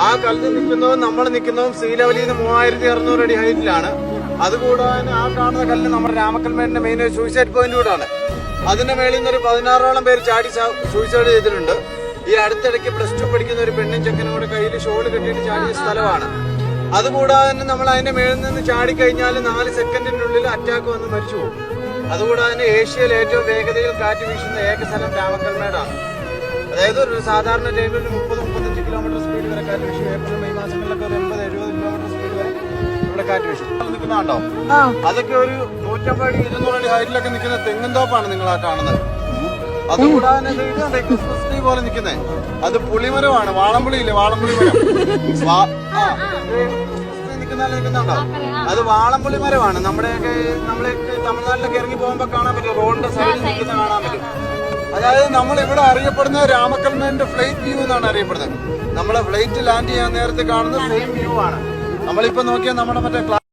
ആ കല്ല് നിൽക്കുന്നതും നമ്മൾ നിൽക്കുന്നതും സീ ലെവലിൽ നിന്ന് 3600 അടി ഹൈറ്റിലാണ്. അതുകൂടാതെ ആ കാണുന്ന കല്ല് നമ്മുടെ രാമക്കൽമേടിന്റെ മെയിൻ സൂയിസൈഡ് പോയിന്റ് കൂടാണ്. അതിന്റെ മേളിൽ നിന്ന് ഒരു 16ഓളം പേര് ചാടി സൂയിസൈഡ് ചെയ്തിട്ടുണ്ട്. ഈ അടുത്തിടയ്ക്ക് +2 പഠിക്കുന്ന ഒരു പെണ്ണും ചെക്കനും കൂടെ കയ്യിൽ ഷോള് കെട്ടിയിട്ട് ചാടിയ സ്ഥലമാണ്. അതുകൂടാതെ തന്നെ നമ്മൾ അതിന്റെ മേളിൽ നിന്ന് ചാടിക്കഴിഞ്ഞാൽ 4 സെക്കൻഡിനുള്ളിൽ അറ്റാക്ക് വന്ന് മരിച്ചു പോകും. അതുകൂടാതെ തന്നെ ഏഷ്യയിൽ ഏറ്റവും വേഗതയിൽ കാറ്റ് വീശുന്ന ഏക സ്ഥലം രാമക്കൽമേടാണ്. അതായത് ഒരു സാധാരണ ടൈമിൽ ഒരു 30-35 കിലോമീറ്റർ സ്പീഡ് വരെ കാറ്റ് വീശും. ഏപ്രിൽ മെയ് മാസങ്ങളിലൊക്കെ ഒരു 80-70 കിലോമീറ്റർ സ്പീഡ് വരെ ഇവിടെ കാറ്റ് വീശും. നിൽക്കുന്നുണ്ടോ? അതൊക്കെ ഒരു 150 അടി 200 അടി ഹൈറ്റിലൊക്കെ നിൽക്കുന്ന തെങ്ങിൻ തോപ്പാണ് നിങ്ങൾ ആ കാണുന്നത്. അതുകൂടാതെ ഇത് ക്രിസ്മസ് ട്രീ പോലെ നിൽക്കുന്നത് അത് പുളിമരമാണ്. വാളംപുളിയില്ലേ, വാളംപുളി മരം നിൽക്കുന്നുണ്ടോ? അത് വാളംപുളി മരമാണ്. നമ്മളെ തമിഴ്നാട്ടിലൊക്കെ ഇറങ്ങി പോകുമ്പോ കാണാൻ പറ്റും, റോഡിന്റെ സൈഡിൽ നിൽക്കുന്ന കാണാൻ പറ്റും. അതായത് നമ്മൾ ഇവിടെ അറിയപ്പെടുന്നത് രാമക്കൽമേടിന്റെ ഫ്ലൈറ്റ് വ്യൂ എന്നാണ് അറിയപ്പെടുന്നത്. നമ്മളെ ഫ്ലൈറ്റ് ലാൻഡ് ചെയ്യാൻ നേരത്തെ കാണുന്ന സെയിം വ്യൂ ആണ്. നമ്മളിപ്പോ നോക്കിയാൽ നമ്മുടെ മറ്റേ